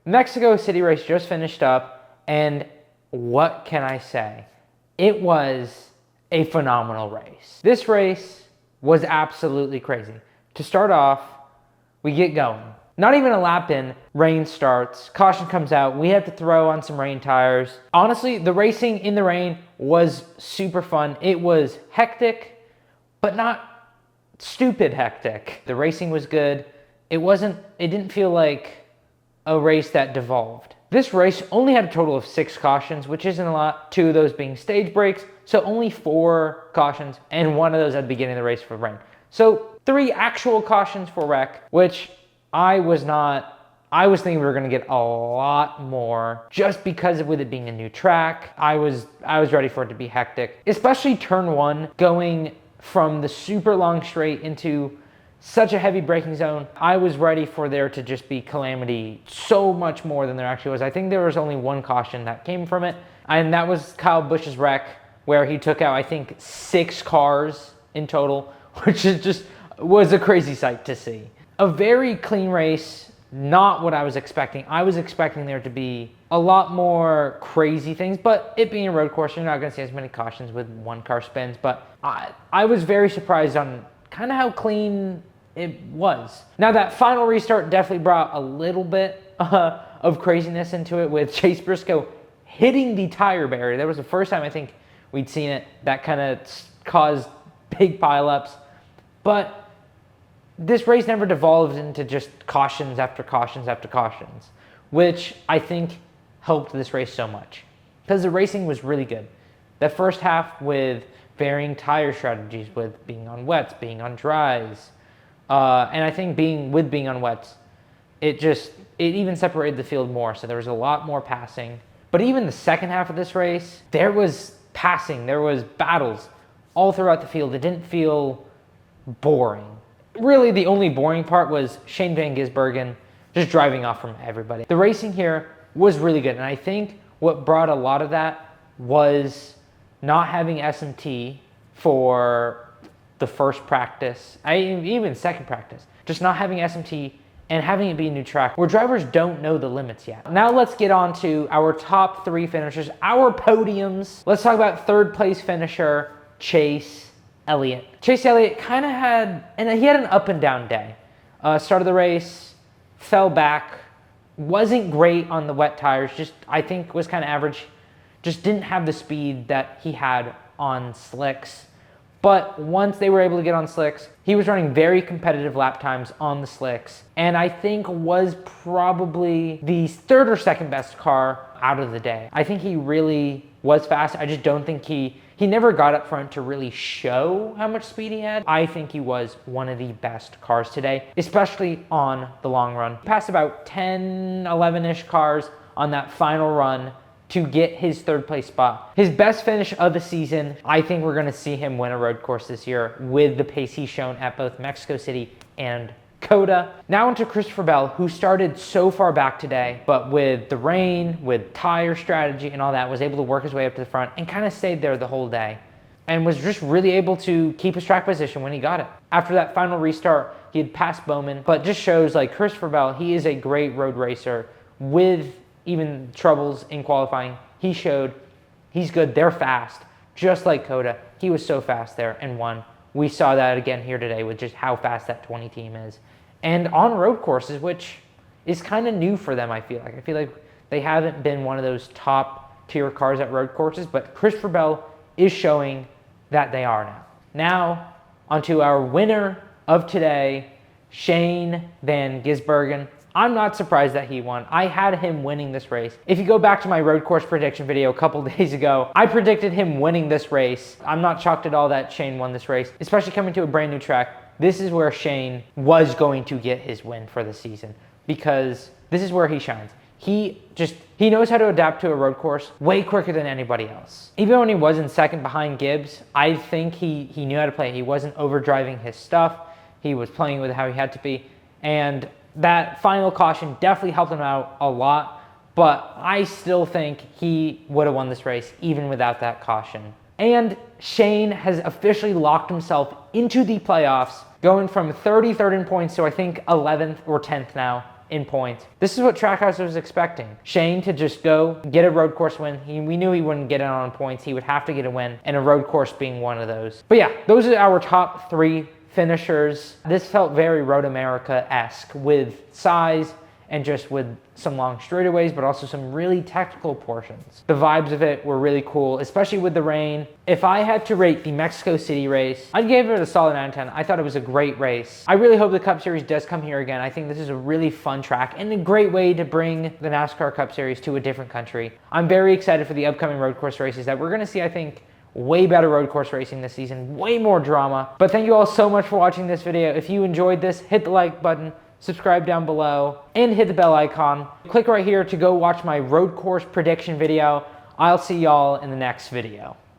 Mexico City race just finished up, and what can I say? It was a phenomenal race. This race was absolutely crazy. To start off, we get going. Not even a lap in, rain starts, caution comes out, we have to throw on some rain tires. Honestly, the racing in the rain was super fun. It was hectic, but not stupid hectic. The racing was good. It didn't feel like a race that devolved. This race only had a total of 6 cautions, which isn't a lot, 2 of those being stage breaks, so only 4 cautions, and 1 of those at the beginning of the race for rain. So 3 actual cautions for wreck, which I was thinking we were gonna get a lot more just because with it being a new track. I was ready for it to be hectic, especially turn 1, going from the super long straight into such a heavy braking zone. I was ready for there to just be calamity so much more than there actually was. I think there was only 1 caution that came from it, and that was Kyle Busch's wreck, where he took out, I think, 6 cars in total, which was a crazy sight to see. A very clean race, not what I was expecting. I was expecting there to be a lot more crazy things, but it being a road course, you're not gonna see as many cautions with 1 car spins, but I was very surprised on kind of how clean it was. Now that final restart definitely brought a little bit of craziness into it, with Chase Briscoe hitting the tire barrier. That was the first time I think we'd seen it. That kind of caused big pileups, but this race never devolved into just cautions after cautions after cautions, which I think helped this race so much because the racing was really good. The first half with varying tire strategies, with being on wets, being on dries, and I think being on wets, it even separated the field more, so there was a lot more passing. But even the second half of this race, there was passing, there was battles all throughout the field. It didn't feel boring. Really, the only boring part was Shane Van Gisbergen just driving off from everybody. The racing here was really good, and I think what brought a lot of that was not having SMT for the first practice, even second practice, just not having SMT and having it be a new track where drivers don't know the limits yet. Now let's get on to our top 3 finishers, our podiums. Let's talk about 3rd place finisher, Chase Elliott. Chase Elliott kind of had an up and down day. Started the race, fell back, wasn't great on the wet tires, I think was kind of average, just didn't have the speed that he had on slicks. But once they were able to get on slicks, he was running very competitive lap times on the slicks, and I think was probably the 3rd or 2nd best car out of the day. I think he really was fast. I just don't think he never got up front to really show how much speed he had. I think he was one of the best cars today, especially on the long run. He passed about 10, 11-ish cars on that final run to get his 3rd place spot. His best finish of the season. I think we're gonna see him win a road course this year with the pace he's shown at both Mexico City and COTA. Now into Christopher Bell, who started so far back today, but with the rain, with tire strategy and all that, was able to work his way up to the front and kind of stayed there the whole day and was just really able to keep his track position when he got it. After that final restart, he had passed Bowman, but just shows like Christopher Bell, he is a great road racer with even troubles in qualifying. He showed he's good. They're fast, just like COTA. He was so fast there and won. We saw that again here today with just how fast that 20 team is. And on road courses, which is kind of new for them, I feel like. I feel like they haven't been one of those top tier cars at road courses, but Christopher Bell is showing that they are now. Now, onto our winner of today, Shane Van Gisbergen. I'm not surprised that he won. I had him winning this race. If you go back to my road course prediction video a couple days ago, I predicted him winning this race. I'm not shocked at all that Shane won this race, especially coming to a brand new track. This is where Shane was going to get his win for the season because this is where he shines. He knows how to adapt to a road course way quicker than anybody else. Even when he was in second behind Gibbs, I think he knew how to play. He wasn't overdriving his stuff. He was playing with how he had to be. And that final caution definitely helped him out a lot, but I still think he would have won this race even without that caution. And Shane has officially locked himself into the playoffs, going from 33rd in points to I think 11th or 10th now in points. This is what Trackhouse was expecting. Shane to just go get a road course win. We knew he wouldn't get it on points. He would have to get a win, and a road course being one of those. But yeah, those are our top 3 finishers. This felt very Road America-esque with size and just with some long straightaways, but also some really technical portions. The vibes of it were really cool, especially with the rain. If I had to rate the Mexico City race, I'd give it a solid 9 out of 10. I thought it was a great race. I really hope the Cup Series does come here again. I think this is a really fun track and a great way to bring the NASCAR Cup Series to a different country. I'm very excited for the upcoming road course races that we're gonna see, I think, way better road course racing this season, way more drama. But thank you all so much for watching this video. If you enjoyed this, hit the like button, subscribe down below, and hit the bell icon. Click right here to go watch my road course prediction video. I'll see y'all in the next video.